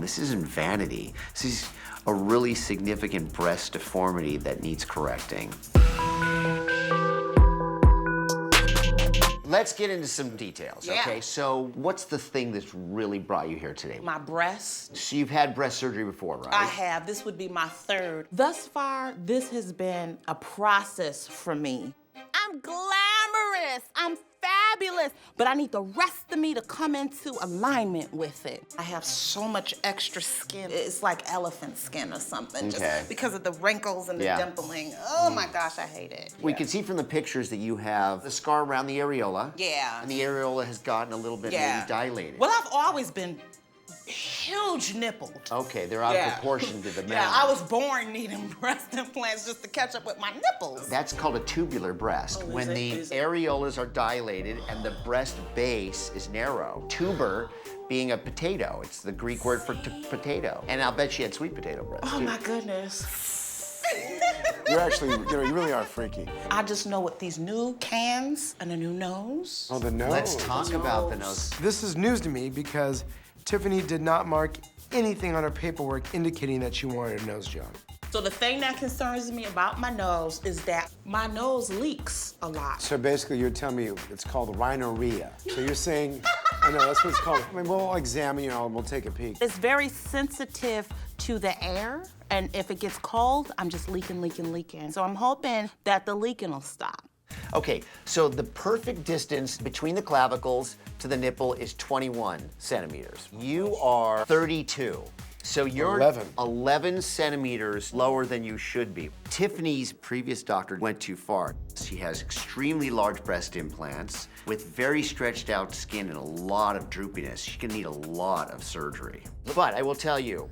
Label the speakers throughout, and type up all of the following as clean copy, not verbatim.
Speaker 1: This isn't vanity. This is a really significant breast deformity that needs correcting. Let's get into some details, okay? So what's the thing that's really brought you here today?
Speaker 2: My breasts.
Speaker 1: So you've had breast surgery before, right?
Speaker 2: I have. This would be my third. Thus far, this has been a process for me. I'm glamorous. I'm fabulous. But I need the rest of me to come into alignment with it. I have so much extra skin. It's like elephant skin or something.
Speaker 1: Okay.
Speaker 2: Just because of the wrinkles and the dimpling. Oh my gosh, I hate it.
Speaker 1: We can see from the pictures that you have the scar around the areola.
Speaker 2: Yeah.
Speaker 1: And the areola has gotten a little bit maybe dilated.
Speaker 2: Well, I've always been huge nippled.
Speaker 1: Okay, they're out of proportion to the mouth.
Speaker 2: Yeah, I was born needing breast implants just to catch up with my nipples.
Speaker 1: That's called a tubular breast. When the areolas are dilated and the breast base is narrow. Tuber being a potato. It's the Greek word for potato. And I'll bet she had sweet potato breast,
Speaker 2: Oh
Speaker 1: too.
Speaker 2: my goodness.
Speaker 3: You're actually, you really are freaky.
Speaker 2: I just know with these new cans and a new nose.
Speaker 3: Oh, the nose.
Speaker 1: Let's talk about the nose.
Speaker 4: This is news to me because Tiffany did not mark anything on her paperwork indicating that she wanted a nose job.
Speaker 2: So the thing that concerns me about my nose is that my nose leaks a lot.
Speaker 3: So basically, you're telling me it's called rhinorrhea. So you're saying, I know, that's what it's called. I mean, we'll examine, you know, and we'll take a peek.
Speaker 2: It's very sensitive to the air, and if it gets cold, I'm just leaking. So I'm hoping that the leaking will stop.
Speaker 1: Okay, so the perfect distance between the clavicles to the nipple is 21 centimeters. You are 32. So you're 11 centimeters lower than you should be. Tiffany's previous doctor went too far. She has extremely large breast implants with very stretched out skin and a lot of droopiness. She can need a lot of surgery. But I will tell you,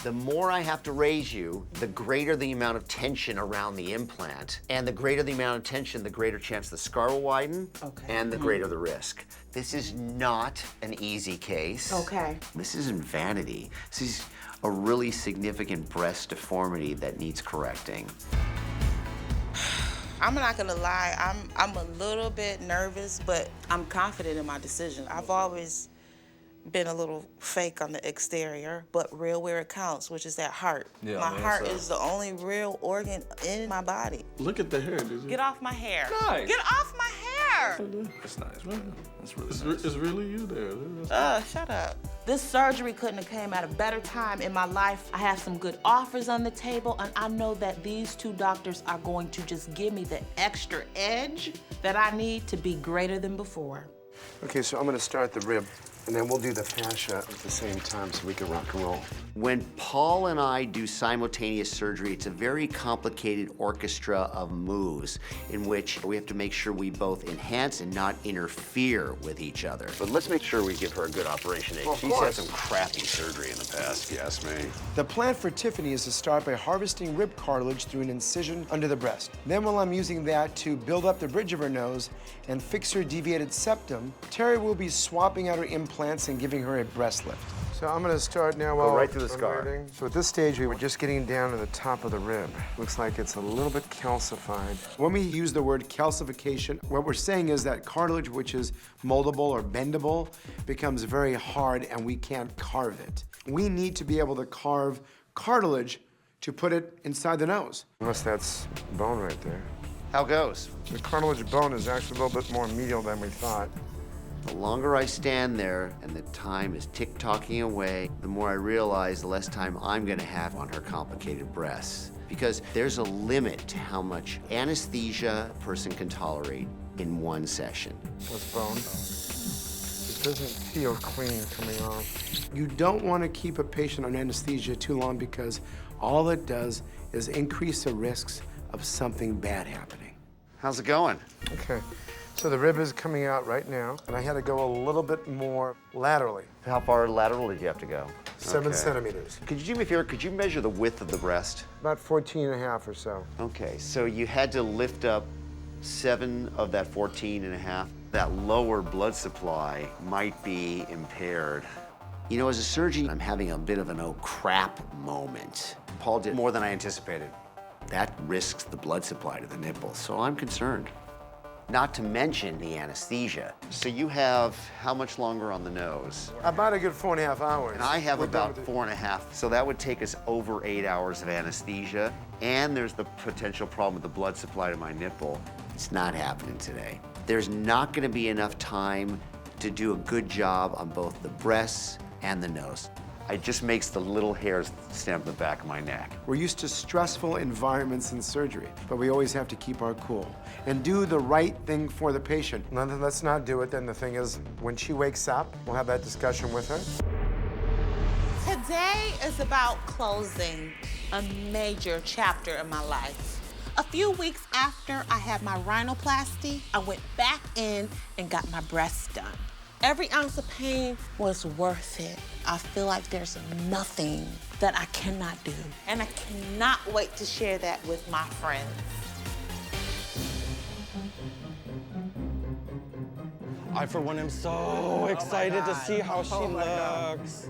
Speaker 1: the more I have to raise you, the greater the amount of tension around the implant. And the greater the amount of tension, the greater chance the scar will widen, and the greater the risk. This is not an easy case.
Speaker 2: Okay.
Speaker 1: This isn't vanity. This is a really significant breast deformity that needs correcting.
Speaker 2: I'm not gonna lie, I'm a little bit nervous, but I'm confident in my decision. I've always been a little fake on the exterior, but real where it counts, which is that heart.
Speaker 5: Yeah,
Speaker 2: my
Speaker 5: man,
Speaker 2: heart
Speaker 5: so-
Speaker 2: is the only real organ in my body.
Speaker 5: Look at the hair, dude.
Speaker 2: Get off my hair.
Speaker 5: Nice.
Speaker 2: Get off my hair.
Speaker 5: That's nice, man. That's really nice. It's really you there.
Speaker 2: Shut up. This surgery couldn't have came at a better time in my life. I have some good offers on the table, and I know that these two doctors are going to just give me the extra edge that I need to be greater than before.
Speaker 3: Okay, so I'm gonna start the rib, and then we'll do the fascia at the same time so we can rock and roll.
Speaker 1: When Paul and I do simultaneous surgery, it's a very complicated orchestra of moves in which we have to make sure we both enhance and not interfere with each other. But let's make sure we give her a good operation. She's had some crappy surgery in the past.
Speaker 3: Yes, me.
Speaker 4: The plan for Tiffany is to start by harvesting rib cartilage through an incision under the breast. Then while I'm using that to build up the bridge of her nose and fix her deviated septum, Terry will be swapping out her implants and giving her a breast lift. So I'm gonna start now while
Speaker 3: right through the
Speaker 4: I'm
Speaker 3: scar.
Speaker 4: waiting. So at this stage, we were just getting down to the top of the rib. Looks like it's a little bit calcified. When we use the word calcification, what we're saying is that cartilage, which is moldable or bendable, becomes very hard and we can't carve it. We need to be able to carve cartilage to put it inside the nose. Unless that's bone right there.
Speaker 1: How goes?
Speaker 4: The cartilage bone is actually a little bit more medial than we thought.
Speaker 1: The longer I stand there and the time is tick-tocking away, the more I realize the less time I'm gonna have on her complicated breasts. Because there's a limit to how much anesthesia a person can tolerate in one session.
Speaker 4: That's bone. It doesn't feel clean coming off. You don't want to keep a patient on anesthesia too long because all it does is increase the risks of something bad happening.
Speaker 1: How's it going?
Speaker 4: Okay, so the rib is coming out right now, and I had to go a little bit more laterally,
Speaker 1: How far lateral did you have to go?
Speaker 4: 7
Speaker 1: Okay.
Speaker 4: centimeters,
Speaker 1: Could you do me a favor? Could you measure the width of the breast?
Speaker 4: about 14 and a half or so.
Speaker 1: Okay, so you had to lift up 7 of that 14 and a half. That lower blood supply might be impaired. You know, as a surgeon, I'm having a bit of an oh crap moment. Paul did more than I anticipated. That risks the blood supply to the nipple, so I'm concerned. not to mention the anesthesia. So you have how much longer on the nose?
Speaker 4: About a good 4.5 hours.
Speaker 1: And I have
Speaker 4: We're done
Speaker 1: about
Speaker 4: with it.
Speaker 1: 4.5, so that would take us over 8 hours of anesthesia. And there's the potential problem with the blood supply to my nipple. It's not happening today. There's not gonna be enough time to do a good job on both the breasts and the nose. It just makes the little hairs stand up the back of my neck.
Speaker 4: We're used to stressful environments in surgery, but we always have to keep our cool and do the right thing for the patient. No, then let's not do it. Then the thing is, when she wakes up, we'll have that discussion with her.
Speaker 2: Today is about closing a major chapter in my life. A few weeks after I had my rhinoplasty, I went back in and got my breasts done. Every ounce of pain was worth it. I feel like there's nothing that I cannot do. And I cannot wait to share that with my friends.
Speaker 6: I, for one, am so excited to see how she looks.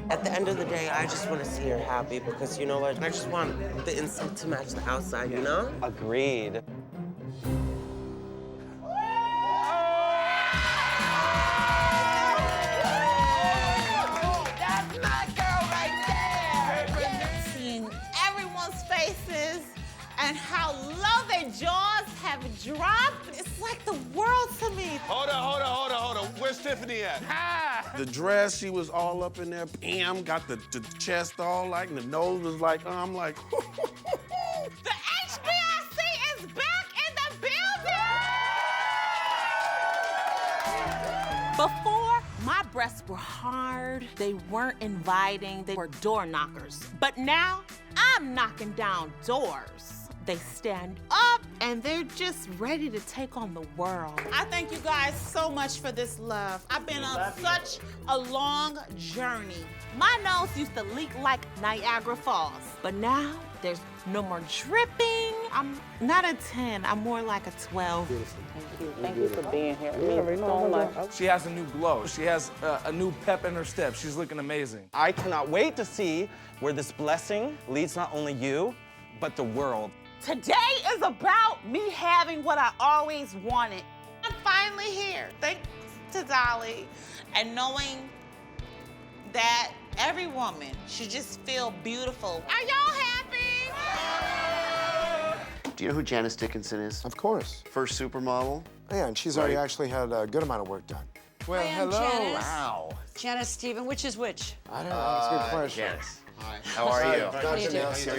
Speaker 7: At the end of the day, I just want to see her happy because you know what? I just want the inside to match the outside, you know?
Speaker 6: Agreed.
Speaker 2: That's my girl right there! Seeing everyone's faces and how low their jaws have dropped, it's like the world to me.
Speaker 5: Hold on. Where's Tiffany at? The dress, she was all up in there. Bam, got the chest all like, and the nose was like, I'm like,
Speaker 2: The HBIC is back in the building! Before, my breasts were hard, they weren't inviting, they were door knockers. But now, I'm knocking down doors. They stand up and they're just ready to take on the world. I thank you guys so much for this love. I've been on such a long journey. My nose used to leak like Niagara Falls, but now there's no more dripping. I'm not a 10, I'm more like a 12.
Speaker 8: Thank you for being here. It means so much.
Speaker 9: She has a new glow. She has a new pep in her step. She's looking amazing.
Speaker 6: I cannot wait to see where this blessing leads not only you, but the world.
Speaker 2: Today is about me having what I always wanted. I'm finally here, thanks to Dolly, and knowing that every woman should just feel beautiful. Are y'all happy?
Speaker 1: Do you know who Janice Dickinson is?
Speaker 4: Of course.
Speaker 1: First supermodel?
Speaker 4: Yeah, and she's already actually had a good amount of work done.
Speaker 3: Well,
Speaker 10: I am
Speaker 3: hello.
Speaker 10: Janice.
Speaker 1: Wow.
Speaker 10: Janice, Stephen, which is which?
Speaker 4: I don't know. That's a good question.
Speaker 1: Janice. Hi. How are you?
Speaker 10: How do you do?
Speaker 1: Nice to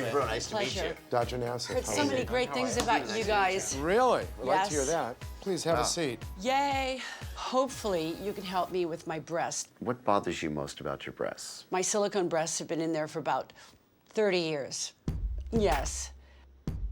Speaker 1: meet you.
Speaker 10: Pleasure.
Speaker 4: Dr. Nassif.
Speaker 10: Heard so many great things about you guys.
Speaker 4: Really? We'd like to hear
Speaker 10: Yes.
Speaker 4: that. Please have a seat.
Speaker 10: Yay. Hopefully, you can help me with my breast.
Speaker 1: What bothers you most about your breasts?
Speaker 10: My silicone breasts have been in there for about 30 years. Yes.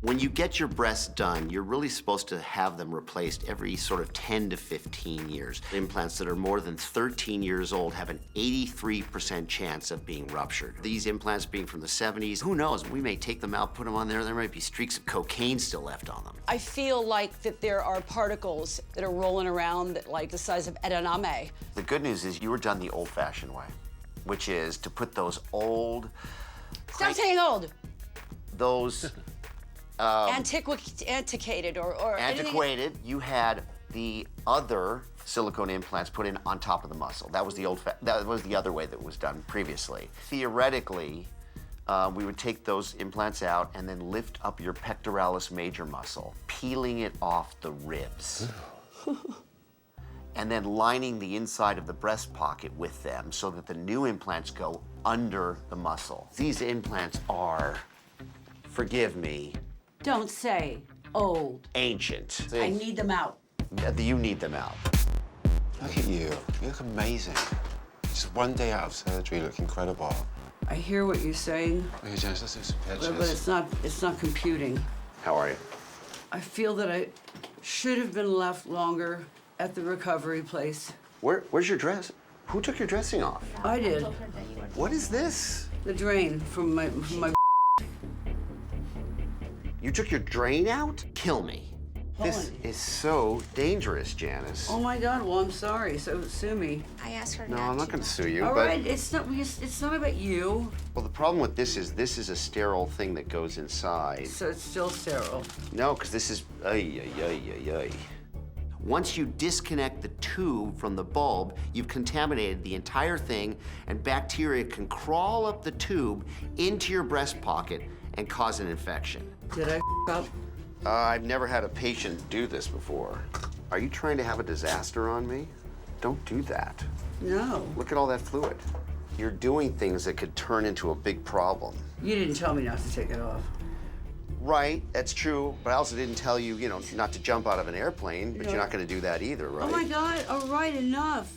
Speaker 1: When you get your breasts done, you're really supposed to have them replaced every sort of 10 to 15 years. Implants that are more than 13 years old have an 83% chance of being ruptured. These implants being from the 70s, who knows? We may take them out, put them on there might be streaks of cocaine still left on them.
Speaker 10: I feel like that there are particles that are rolling around that, like the size of edamame.
Speaker 1: The good news is you were done the old-fashioned way, which is to put those old...
Speaker 10: Stop saying old.
Speaker 1: Those...
Speaker 10: Antiquated or anything.
Speaker 1: Antiquated, you had the other silicone implants put in on top of the muscle. That was the other way that was done previously. Theoretically, we would take those implants out and then lift up your pectoralis major muscle, peeling it off the ribs. And then lining the inside of the breast pocket with them so that the new implants go under the muscle. These implants are, forgive me,
Speaker 10: Don't say old.
Speaker 1: ancient.
Speaker 10: I need them out.
Speaker 1: You need them out.
Speaker 11: Look at you. You look amazing. Just one day out of surgery, you look incredible.
Speaker 10: I hear what you're saying,
Speaker 11: Okay, Janice, let's do some pictures.
Speaker 10: but it's not computing.
Speaker 1: How are you?
Speaker 10: I feel that I should have been left longer at the recovery place.
Speaker 1: Where's your dress? Who took your dressing off?
Speaker 10: I did.
Speaker 1: What is this?
Speaker 10: The drain from my
Speaker 1: You took your drain out? Kill me. This is so dangerous, Janice.
Speaker 10: Oh my God, well, I'm sorry, so sue me.
Speaker 12: I asked her
Speaker 1: No, I'm not gonna sue you,
Speaker 10: All
Speaker 1: but...
Speaker 10: right, it's not about you.
Speaker 1: Well, the problem with this is a sterile thing that goes inside.
Speaker 10: So it's still sterile.
Speaker 1: No, because this is, ay. Once you disconnect the tube from the bulb, you've contaminated the entire thing, and bacteria can crawl up the tube into your breast pocket and cause an infection.
Speaker 10: Did I up?
Speaker 1: I've never had a patient do this before. Are you trying to have a disaster on me? Don't do that.
Speaker 10: No.
Speaker 1: Look at all that fluid. You're doing things that could turn into a big problem.
Speaker 10: You didn't tell me not to take it off.
Speaker 1: Right, that's true, but I also didn't tell you, not to jump out of an airplane, but you're not gonna do that either, right?
Speaker 10: Oh my God, all right, enough.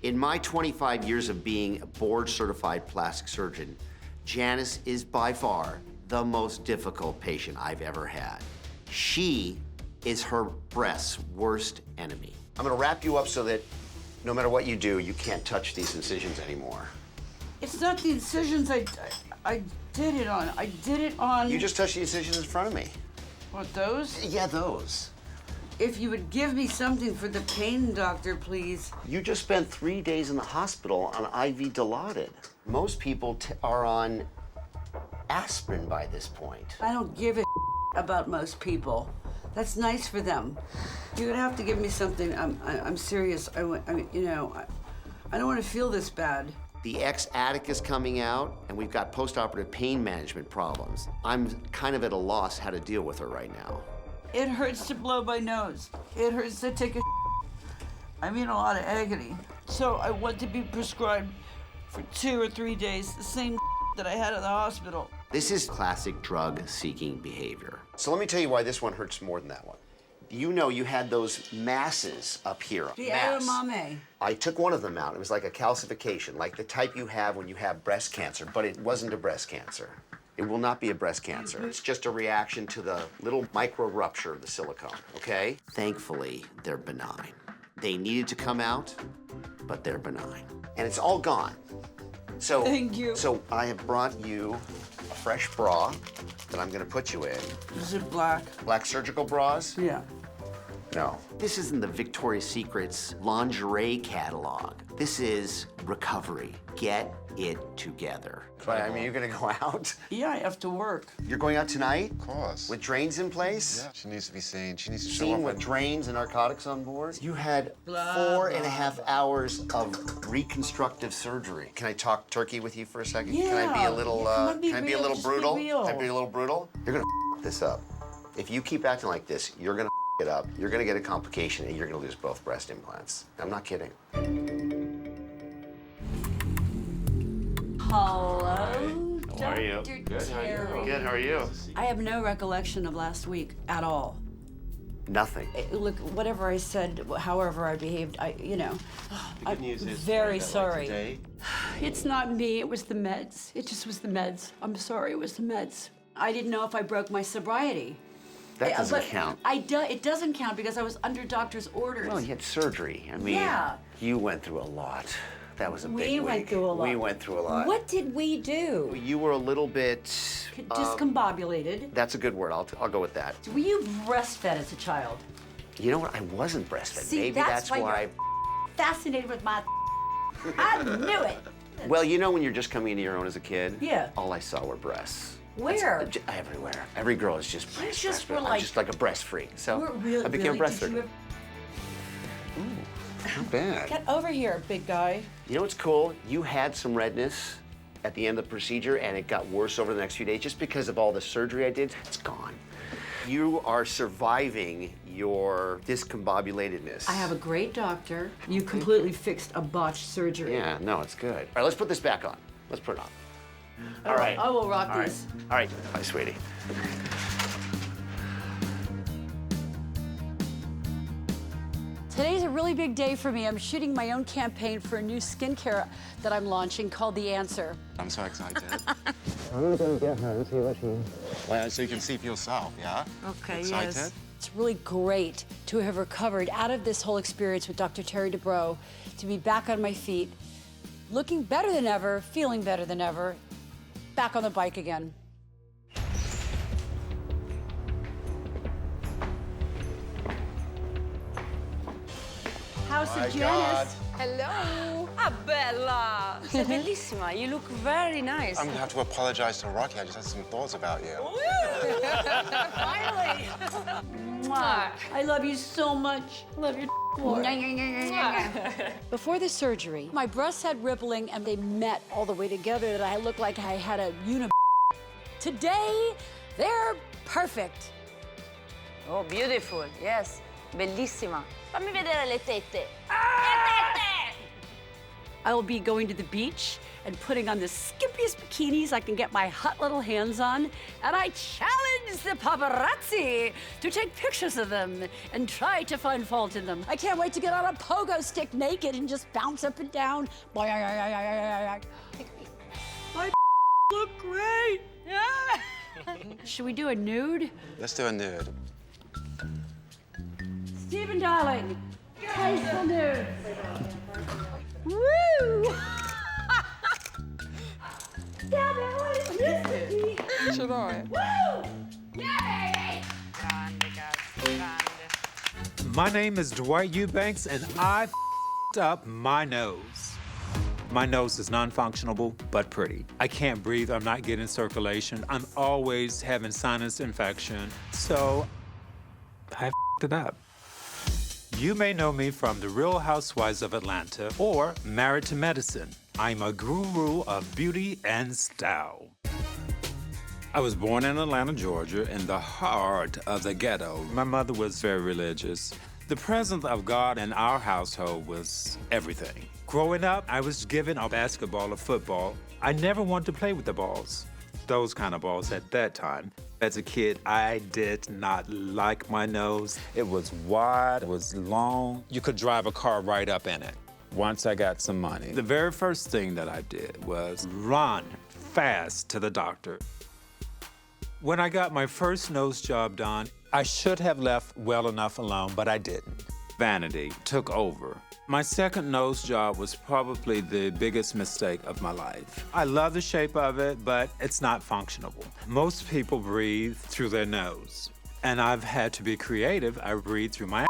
Speaker 1: In my 25 years of being a board-certified plastic surgeon, Janice is by far the most difficult patient I've ever had. She is her breast's worst enemy. I'm gonna wrap you up so that no matter what you do, you can't touch these incisions anymore.
Speaker 10: It's not the incisions I did it on. I did it on...
Speaker 1: You just touched the incisions in front of me.
Speaker 10: What, those?
Speaker 1: Yeah, those.
Speaker 10: If you would give me something for the pain, doctor, please.
Speaker 1: You just spent 3 days in the hospital on IV Dilaudid. Most people are on aspirin by this point.
Speaker 10: I don't give a about most people. That's nice for them. You're gonna have to give me something. I'm serious. I don't want to feel this bad.
Speaker 1: The ex-addict is coming out, and we've got post-operative pain management problems. I'm kind of at a loss how to deal with her right now.
Speaker 10: It hurts to blow my nose. It hurts to take a I'm in a lot of agony. So I want to be prescribed for 2 or 3 days the same that I had at the hospital.
Speaker 1: This is classic drug-seeking behavior. So let me tell you why this one hurts more than that one. You know you had those masses up here.
Speaker 10: The edamame.
Speaker 1: I took one of them out. It was like a calcification, like the type you have when you have breast cancer, but it wasn't a breast cancer. It will not be a breast cancer. It's just a reaction to the little micro rupture of the silicone, okay? Thankfully, they're benign. They needed to come out, but they're benign. And it's all gone. So,
Speaker 10: thank you.
Speaker 1: So I have brought you a fresh bra that I'm gonna put you in.
Speaker 10: Is it black?
Speaker 1: Black surgical bras?
Speaker 10: Yeah.
Speaker 1: No. This isn't the Victoria's Secret's lingerie catalog. This is recovery. Get it together. But I mean, you're gonna go out?
Speaker 10: Yeah, I have to work.
Speaker 1: You're going out tonight?
Speaker 11: Of course.
Speaker 1: With drains in place?
Speaker 11: Yeah, she needs to be seen. She needs to show
Speaker 1: Seen
Speaker 11: up.
Speaker 1: with drains and narcotics on board? You had 4.5 hours of reconstructive surgery. Can I talk turkey with you for a second?
Speaker 10: Yeah.
Speaker 1: Can I be a little,
Speaker 10: Can I be
Speaker 1: brutal?
Speaker 10: real.
Speaker 1: Can I be a little brutal? You're gonna this up. If you keep acting like this, you're gonna it up. You're gonna get a complication and you're gonna lose both breast implants. I'm not kidding.
Speaker 10: Hello,
Speaker 1: How are you?
Speaker 10: Dr.
Speaker 1: Good,
Speaker 10: Terry.
Speaker 1: Good, how are you?
Speaker 10: I have no recollection of last week at all.
Speaker 1: Nothing.
Speaker 10: Look, whatever I said, however I behaved, I'm very sorry. It's not me, it was the meds. It just was the meds. I'm sorry, it was the meds. I didn't know if I broke my sobriety.
Speaker 1: That doesn't count.
Speaker 10: It doesn't count because I was under doctor's orders.
Speaker 1: Well, you had surgery. I mean,
Speaker 10: yeah.
Speaker 1: You went through a lot. That was a big
Speaker 10: We went
Speaker 1: week.
Speaker 10: through a lot.
Speaker 1: We went through a lot.
Speaker 10: What did we do?
Speaker 1: You were a little bit...
Speaker 10: discombobulated.
Speaker 1: That's a good word. I'll go with that.
Speaker 10: Were you breastfed as a child?
Speaker 1: You know what? I wasn't breastfed.
Speaker 10: See,
Speaker 1: Maybe that's why
Speaker 10: you're fascinated with my I knew it.
Speaker 1: Well, you know when you're just coming into your own as a kid?
Speaker 10: Yeah.
Speaker 1: All I saw were breasts.
Speaker 10: Where?
Speaker 1: Everywhere. Every girl is just breast.
Speaker 10: just
Speaker 1: breast.
Speaker 10: were
Speaker 1: I'm just like a breast freak. So I became a breast surgeon. Not bad.
Speaker 10: Get over here, big guy.
Speaker 1: You know what's cool? You had some redness at the end of the procedure, and it got worse over the next few days just because of all the surgery I did. It's gone. You are surviving your discombobulatedness.
Speaker 10: I have a great doctor. You completely fixed a botched surgery.
Speaker 1: Yeah, no, it's good. All right, let's put this back on. Let's put it on. All right.
Speaker 10: I will rock
Speaker 1: All right.
Speaker 10: this.
Speaker 1: All right. Bye, sweetie.
Speaker 10: Today's a really big day for me. I'm shooting my own campaign for a new skincare that I'm launching called The Answer.
Speaker 11: I'm so excited. I'm gonna get her and see what she... Well, so you can see for yourself, yeah?
Speaker 10: Okay,
Speaker 11: excited?
Speaker 10: yes. It's really great to have recovered out of this whole experience with Dr. Terry Dubrow, to be back on my feet, looking better than ever, feeling better than ever, back on the bike again. house of Janice.
Speaker 12: Hello. Ah, bella. Sei bellissima. You look very nice.
Speaker 11: I'm gonna have to apologize to Rocky. I just had some thoughts about you.
Speaker 12: Finally.
Speaker 10: Mwah. I love you so much.
Speaker 12: Love you.
Speaker 10: Before the surgery, my breasts had rippling and they met all the way together that I looked like I had a Today, they're perfect.
Speaker 12: Oh, beautiful. Yes. Bellissima. Fammi vedere le tette.
Speaker 10: I will be going to the beach and putting on the skimpiest bikinis I can get my hot little hands on, and I challenge the paparazzi to take pictures of them and try to find fault in them. I can't wait to get on a pogo stick naked and just bounce up and down. I look great. Should we do a nude?
Speaker 11: Let's do a nude.
Speaker 10: Stephen, darling, taste the nude. Woo! Yeah, man, what is this?
Speaker 8: Ce l'ho, eh.
Speaker 10: Woo! Yeah, baby!
Speaker 8: Grande, cazzo, grande.
Speaker 13: My name is Dwight Eubanks, and I f***ed up my nose. My nose is non-functionable, but pretty. I can't breathe, I'm not getting circulation. I'm always having sinus infection, so I f***ed it up. You may know me from The Real Housewives of Atlanta or Married to Medicine. I'm a guru of beauty and style. I was born in Atlanta, Georgia, in the heart of the ghetto. My mother was very religious. The presence of God in our household was everything. Growing up, I was given a basketball or football. I never wanted to play with the balls, those kind of balls at that time. As a kid, I did not like my nose. It was wide, it was long. You could drive a car right up in it. Once I got some money, the very first thing that I did was run fast to the doctor. When I got my first nose job done, I should have left well enough alone, but I didn't. Vanity took over. My second nose job was probably the biggest mistake of my life. I love the shape of it, but it's not functionable. Most people breathe through their nose, and I've had to be creative. I breathe through my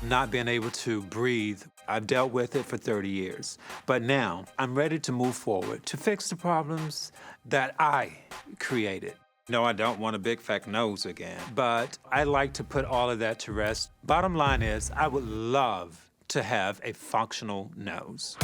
Speaker 13: not being able to breathe. I've dealt with it for 30 years, but now I'm ready to move forward to fix the problems that I created. No, I don't want a big fat nose again, but I like to put all of that to rest. Bottom line is, I would love to have a functional nose.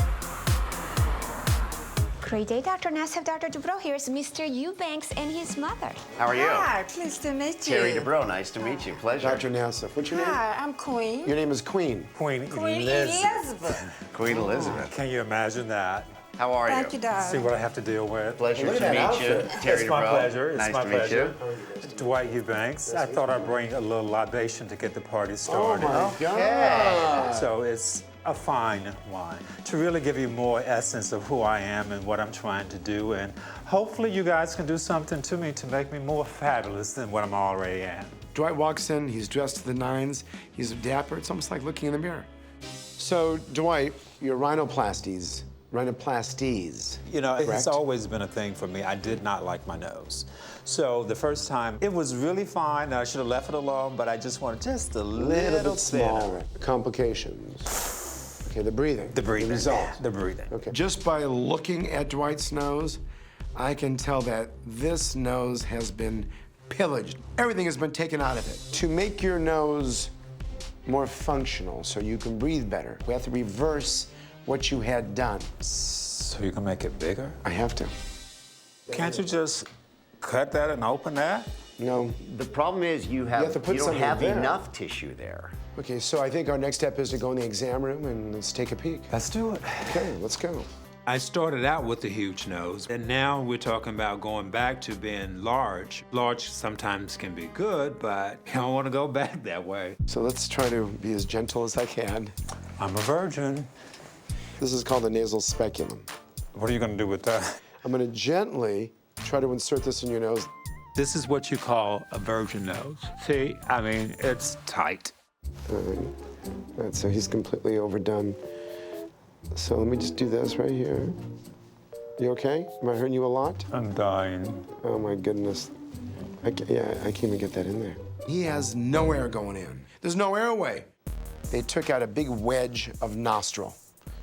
Speaker 14: Great day, Dr. Nassif and Dr. Dubrow. Here's Mr. Eubanks and his mother.
Speaker 1: How are you?
Speaker 15: Hi, pleased to meet you.
Speaker 1: Terry Dubrow, nice to meet you. Pleasure.
Speaker 3: Dr. Nassif, what's your name?
Speaker 15: Hi, I'm Queen.
Speaker 3: Your name is Queen.
Speaker 9: Queen
Speaker 15: Elizabeth.
Speaker 1: Queen Elizabeth.
Speaker 9: Can you imagine that?
Speaker 1: How are you?
Speaker 15: Thank you, darling.
Speaker 9: See what I have to deal with.
Speaker 1: Pleasure
Speaker 3: Look
Speaker 1: to
Speaker 3: at that
Speaker 1: meet you.
Speaker 3: outfit.
Speaker 1: Terry
Speaker 9: It's my
Speaker 1: Dubrow.
Speaker 9: pleasure. It's
Speaker 1: Nice
Speaker 9: my
Speaker 1: to meet
Speaker 9: pleasure.
Speaker 1: you.
Speaker 9: Dwight Eubanks. I thought I'd bring a little libation to get the party
Speaker 3: Oh
Speaker 9: started.
Speaker 3: my God.
Speaker 9: So it's a fine wine to really give you more essence of who I am and what I'm trying to do. And hopefully you guys can do something to me to make me more fabulous than what I'm already am.
Speaker 3: Dwight walks in, he's dressed to the nines, he's dapper. It's almost like looking in the mirror. So, Dwight, your rhinoplasties.
Speaker 13: You know,
Speaker 3: correct?
Speaker 13: it's always been a thing for me. I did not like my nose. So the first time, it was really fine. I should have left it alone, but I just wanted just a little
Speaker 3: bit smaller. Complications. Okay, the breathing.
Speaker 13: The breathing.
Speaker 3: The result.
Speaker 13: The breathing.
Speaker 3: Okay. Just by looking at Dwight's nose, I can tell that this nose has been pillaged. Everything has been taken out of it. To make your nose more functional so you can breathe better, we have to reverse what you had done.
Speaker 13: So you can make it bigger?
Speaker 3: I have to.
Speaker 13: Can't you just cut that and open that?
Speaker 3: No.
Speaker 1: The problem is you
Speaker 3: have to put
Speaker 1: don't
Speaker 3: something
Speaker 1: have
Speaker 3: there.
Speaker 1: enough tissue there.
Speaker 3: Okay, so I think our next step is to go in the exam room and let's take a peek.
Speaker 13: Let's do it.
Speaker 3: Okay, let's go.
Speaker 13: I started out with a huge nose, and now we're talking about going back to being large. Large sometimes can be good, but I don't want to go back that way.
Speaker 3: So let's try to be as gentle as I can.
Speaker 13: I'm a virgin.
Speaker 3: This is called the nasal speculum.
Speaker 13: What are you going to do with that?
Speaker 3: I'm going to gently try to insert this in your nose.
Speaker 13: This is what you call a virgin nose. See, I mean, it's tight.
Speaker 3: All right, so he's completely overdone. So let me just do this right here. You okay? Am I hurting you a lot?
Speaker 13: I'm dying.
Speaker 3: Oh my goodness. I can't even get that in there. He has no air going in. There's no airway. They took out a big wedge of nostril.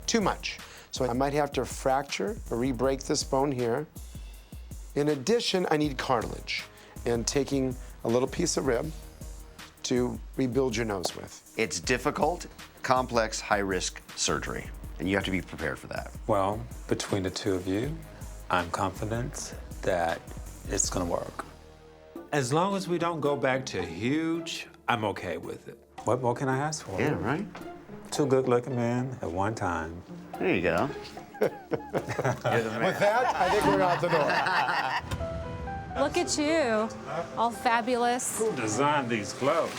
Speaker 3: Too much. So I might have to fracture or re-break this bone here. In addition, I need cartilage and taking a little piece of rib to rebuild your nose with.
Speaker 1: It's difficult, complex, high-risk surgery, and you have to be prepared for that.
Speaker 9: Well, between the two of you, I'm confident that it's gonna work. As long as we don't go back to huge, I'm okay with it. What more can I ask for?
Speaker 1: Yeah, right?
Speaker 9: Two good-looking men at one time.
Speaker 1: There you go.
Speaker 3: With that, I think we're out the door.
Speaker 16: Look at you, all fabulous.
Speaker 9: Who designed these clothes?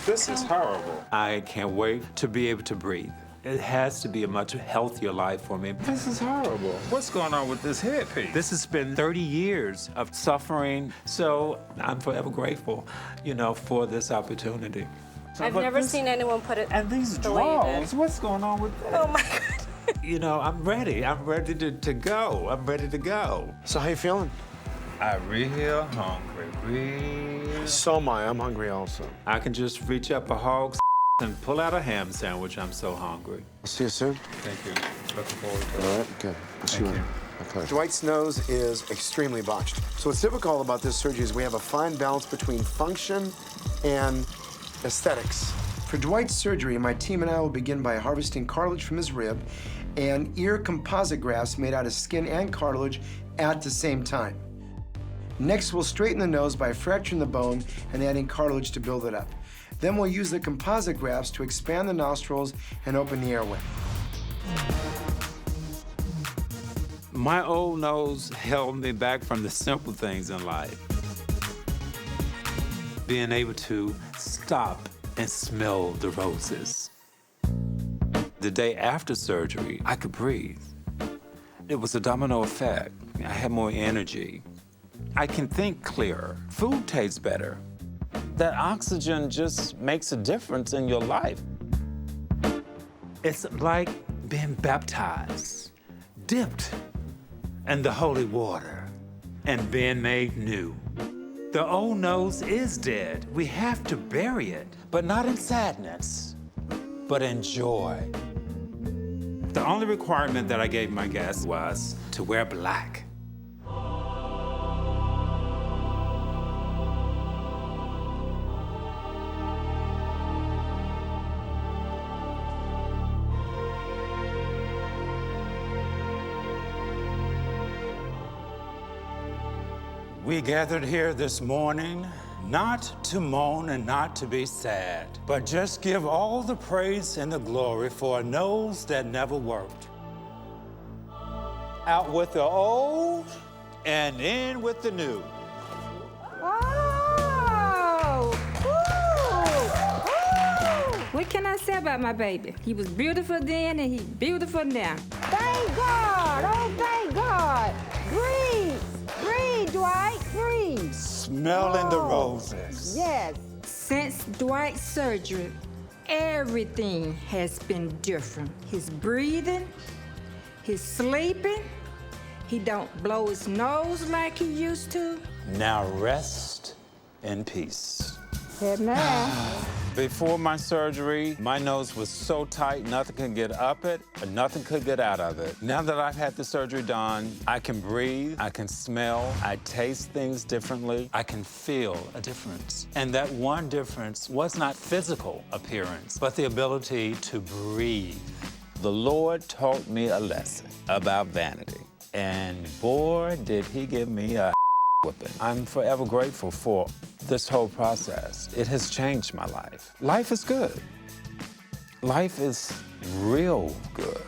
Speaker 9: This is horrible. I can't wait to be able to breathe. It has to be a much healthier life for me. This is horrible. What's going on with this headpiece? This has been 30 years of suffering, so I'm forever grateful, you know, for this opportunity.
Speaker 16: I've never seen anyone put it
Speaker 9: And these
Speaker 16: the way you did.
Speaker 9: drawers, what's going on with that?
Speaker 16: Oh my God.
Speaker 9: You know, I'm ready. I'm ready to go. I'm ready to go.
Speaker 3: So how you feeling?
Speaker 9: I'm real hungry, real.
Speaker 3: So am I. I'm hungry also.
Speaker 9: I can just reach up a hog's and pull out a ham sandwich. I'm so hungry.
Speaker 3: I'll see you soon.
Speaker 9: Thank you. Looking forward to it.
Speaker 3: All right, good. I'll see you later. My pleasure. Dwight's nose is extremely botched. So what's difficult about this surgery is we have a fine balance between function and aesthetics. For Dwight's surgery, my team and I will begin by harvesting cartilage from his rib and ear composite grafts made out of skin and cartilage at the same time. Next, we'll straighten the nose by fracturing the bone and adding cartilage to build it up. Then we'll use the composite grafts to expand the nostrils and open the airway.
Speaker 9: My old nose held me back from the simple things in life. Being able to stop and smell the roses. The day after surgery, I could breathe. It was a domino effect. I had more energy. I can think clearer. Food tastes better. That oxygen just makes a difference in your life. It's like being baptized, dipped in the holy water, and being made new. The old nose is dead. We have to bury it, but not in sadness, but in joy. The only requirement that I gave my guests was to wear black. We gathered here this morning not to moan and not to be sad, but just give all the praise and the glory for a nose that never worked. Out with the old and in with the new.
Speaker 15: Oh! Woo! Woo! What can I say about my baby? He was beautiful then and he's beautiful now. Thank God! Oh, thank God! Breathe! Breathe, Dwight, breathe!
Speaker 9: Smelling the roses.
Speaker 15: Yes. Since Dwight's surgery, everything has been different. His breathing, his sleeping, he don't blow his nose like he used to.
Speaker 9: Now rest in peace.
Speaker 15: Amen.
Speaker 9: Before my surgery, my nose was so tight, nothing could get up it, or nothing could get out of it. Now that I've had the surgery done, I can breathe, I can smell, I taste things differently, I can feel a difference. And that one difference was not physical appearance, but the ability to breathe. The Lord taught me a lesson about vanity. And boy, did he give me a whipping. I'm forever grateful for this whole process. It has changed my life. Life is good. Life is real good.